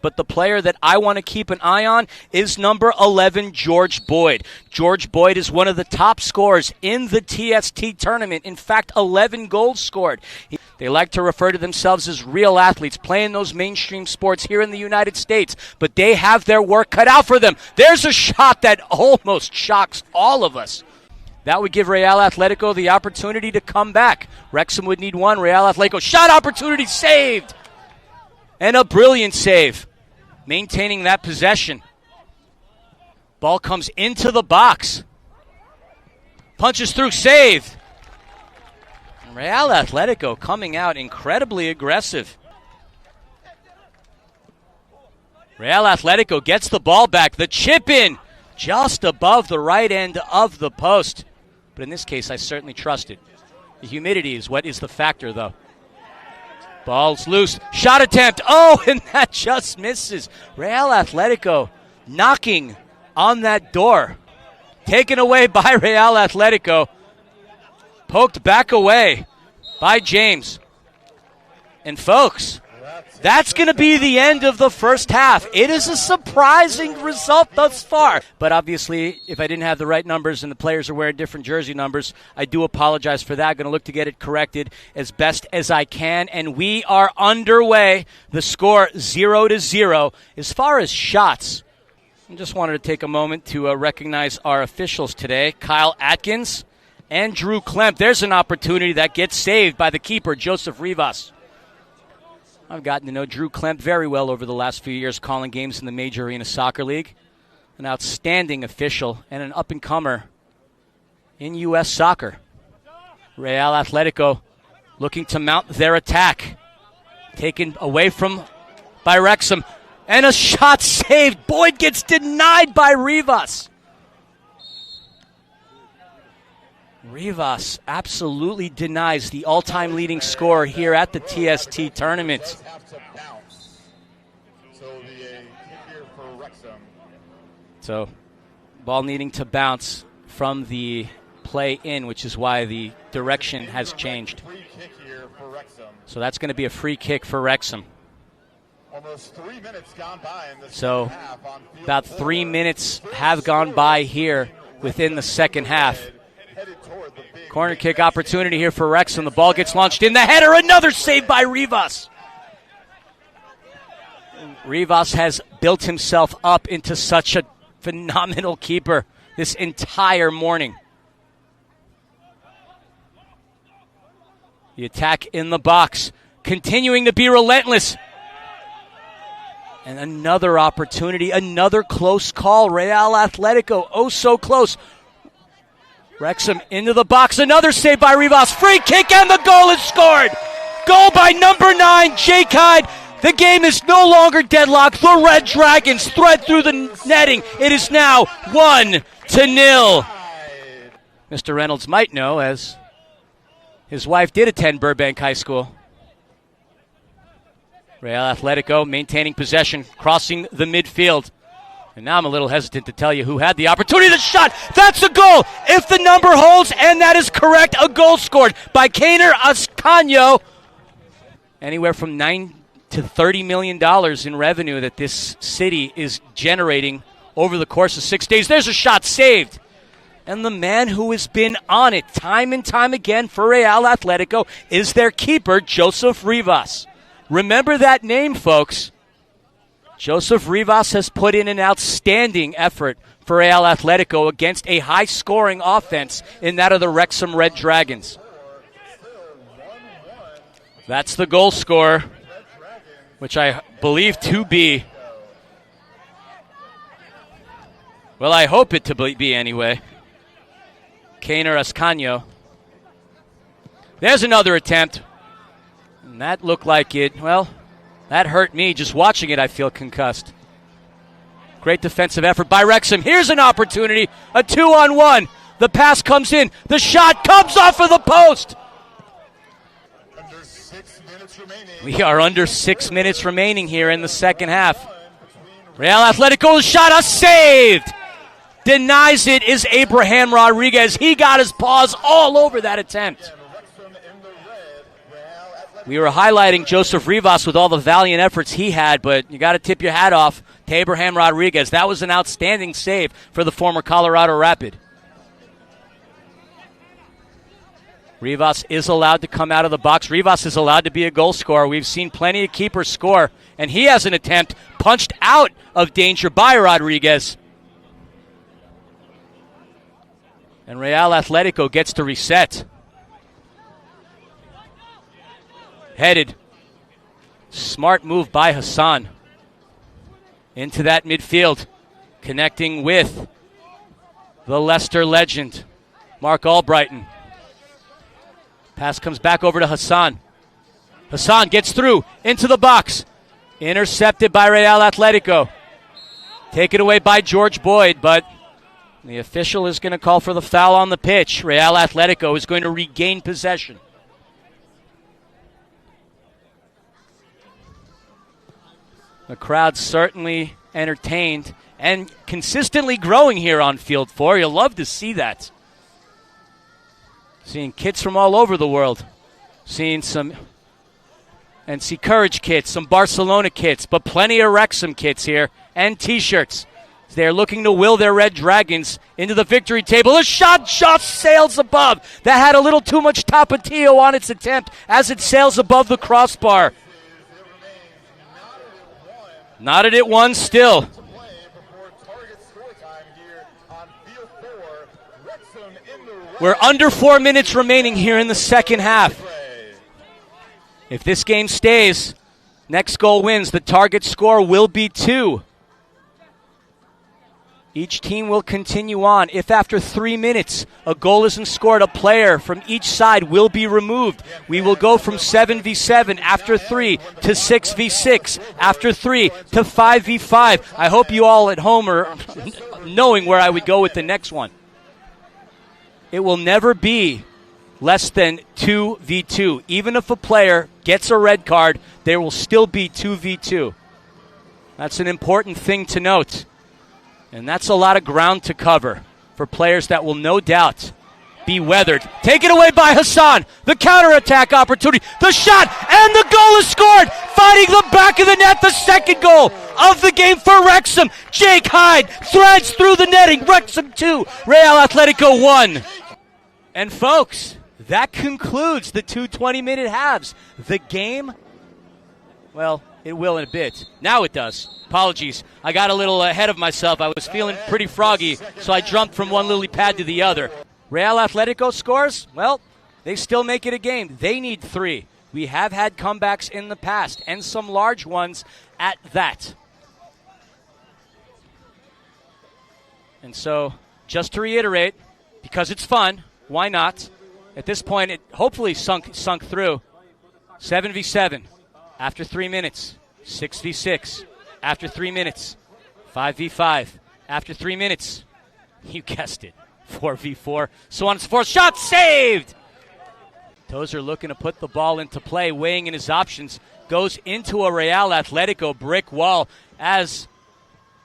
but the player that I want to keep an eye on is number 11, George Boyd. George Boyd is one of the top scorers in the TST tournament. In fact, 11 goals scored. They like to refer to themselves as real athletes, playing those mainstream sports here in the United States, but they have their work cut out for them. There's a shot that almost shocks all of us. That would give Real Athletico the opportunity to come back. Wrexham would need one. Real Athletico shot opportunity saved. And a brilliant save, maintaining that possession. Ball comes into the box. Punches through, saved. Real Athletico coming out incredibly aggressive. Real Athletico gets the ball back. The chip in just above the right end of the post. But in this case, I certainly trust it. The humidity is what is the factor, though. Ball's loose. Shot attempt. Oh, and that just misses. Real Athletico knocking on that door. Taken away by Real Athletico. Poked back away by James. And folks, that's going to be the end of the first half. It is a surprising result thus far. But obviously, if I didn't have the right numbers and the players are wearing different jersey numbers, I do apologize for that. Going to look to get it corrected as best as I can. And we are underway. The score 0-0. As far as shots, I just wanted to take a moment to recognize our officials today. Kyle Atkins and Drew Klemp. There's an opportunity that gets saved by the keeper, Joseph Rivas. I've gotten to know Drew Klemp very well over the last few years, calling games in the Major Arena Soccer League. An outstanding official and an up-and-comer in U.S. soccer. Real Athletico looking to mount their attack. Taken away by Wrexham. And a shot saved. Boyd gets denied by Rivas. Rivas absolutely denies the all-time leading scorer here at the TST tournament. So, ball needing to bounce from the play in, which is why the direction has changed. So that's going to be a free kick for Wrexham. So, about 3 minutes have gone by here within the second half. Corner kick opportunity here for Wrexham. The ball gets launched in the header. Another save by Rivas. Rivas has built himself up into such a phenomenal keeper this entire morning. The attack in the box, continuing to be relentless. And another opportunity, another close call. Real Athletico, oh so close. Wrexham into the box, another save by Rivas. Free kick and the goal is scored. Goal by number 9, Jake Hyde. The game is no longer deadlocked. The Red Dragons thread through the netting. It is now 1-0. Mr. Reynolds might know, as his wife did attend Burbank High School. Real Athletico maintaining possession, crossing the midfield. And now I'm a little hesitant to tell you who had the opportunity. The shot, that's a goal. If the number holds, and that is correct, a goal scored by Cary Ascanio. Anywhere from $9 to $30 million in revenue that this city is generating over the course of 6 days. There's a shot saved. And the man who has been on it time and time again for Real Athletico is their keeper, Joseph Rivas. Remember that name, folks. Joseph Rivas has put in an outstanding effort for Real Athletico against a high-scoring offense in that of the Wrexham Red Dragons. That's the goal scorer, which I believe to be, well, I hope it to be anyway, Cary Ascanio. There's another attempt. And that looked like it, well, that hurt me. Just watching it, I feel concussed. Great defensive effort by Wrexham. Here's an opportunity, a 2-on-1. The pass comes in. The shot comes off of the post. We are under 6 minutes remaining here in the second half. Real Athletico's shot, a saved. Denies it is Abraham Rodriguez. He got his paws all over that attempt. We were highlighting Joseph Rivas with all the valiant efforts he had, but you got to tip your hat off to Abraham Rodriguez. That was an outstanding save for the former Colorado Rapid. Rivas is allowed to come out of the box. Rivas is allowed to be a goal scorer. We've seen plenty of keepers score, and he has an attempt punched out of danger by Rodriguez. And Real Athletico gets to reset. Headed. Smart move by Hassan. Into that midfield. Connecting with the Leicester legend, Mark Albrighton. Pass comes back over to Hassan. Hassan gets through into the box. Intercepted by Real Athletico. Taken away by George Boyd, but the official is going to call for the foul on the pitch. Real Athletico is going to regain possession. The crowd certainly entertained and consistently growing here on Field 4. You'll love to see that. Seeing kids from all over the world. Seeing some NC Courage kits, some Barcelona kits, but plenty of Wrexham kits here and T-shirts. They're looking to will their Red Dragons into the victory table. A shot just sails above. That had a little too much tapatio on its attempt as it sails above the crossbar. Knotted it one still. We're under 4 minutes remaining here in the second half. If this game stays, next goal wins. The target score will be 2. Each team will continue on. If after 3 minutes a goal isn't scored, a player from each side will be removed. We will go from 7v7 after 3 to 6v6 after 3 to 5v5. I hope you all at home are knowing where I would go with the next one. It will never be less than 2v2. Even if a player gets a red card, there will still be 2v2. That's an important thing to note. And that's a lot of ground to cover for players that will no doubt be weathered. Taken away by Hassan. The counterattack opportunity. The shot and the goal is scored. Fighting the back of the net. The second goal of the game for Wrexham. Jake Hyde threads through the netting. Wrexham 2, Real Athletico 1. And folks, that concludes the 2 20-minute halves. The game, well, it will in a bit. Now it does. Apologies. I got a little ahead of myself. I was feeling pretty froggy, so I jumped from one lily pad to the other. Real Atletico scores? Well, they still make it a game. They need 3. We have had comebacks in the past, and some large ones at that. And so, just to reiterate, because it's fun, why not? At this point, it hopefully sunk through. 7v7 after 3 minutes. 6v6 after 3 minutes. 5v5 after 3 minutes. You guessed it. 4v4. So on and so forth. Shot saved! Tozer looking to put the ball into play, weighing in his options. Goes into a Real Atletico brick wall as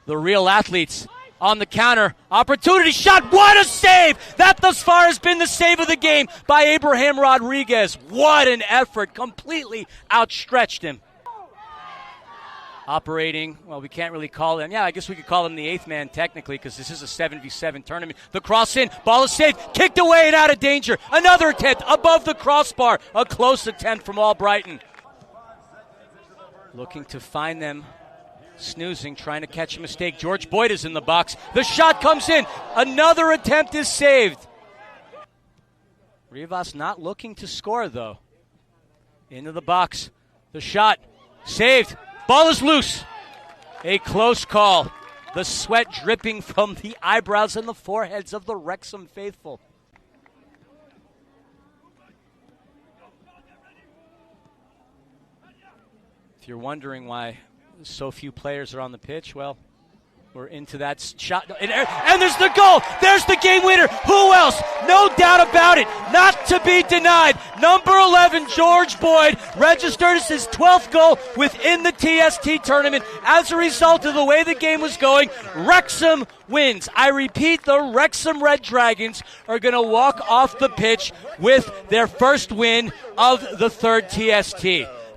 the Real Athletes on the counter. Opportunity shot. What a save! That thus far has been the save of the game by Abraham Rodriguez. What an effort. Completely outstretched him. Operating, well, we can't really call him. Yeah, I guess we could call him the 8th man technically because this is a 7v7 tournament. The cross in, ball is saved, kicked away and out of danger. Another attempt above the crossbar. A close attempt from Albrighton. Looking to find them snoozing, trying to catch a mistake. George Boyd is in the box. The shot comes in. Another attempt is saved. Rivas not looking to score, though. Into the box. The shot saved. Ball is loose. A close call. The sweat dripping from the eyebrows and the foreheads of the Wrexham faithful. If you're wondering why so few players are on the pitch, well, We're into that shot. And there's the goal. There's the game winner. Who else? No doubt about it. Not to be denied. Number 11, George Boyd, registered as his 12th goal within the TST tournament. As a result of the way the game was going, Wrexham wins. I repeat, the Wrexham Red Dragons are going to walk off the pitch with their first win of the third TST.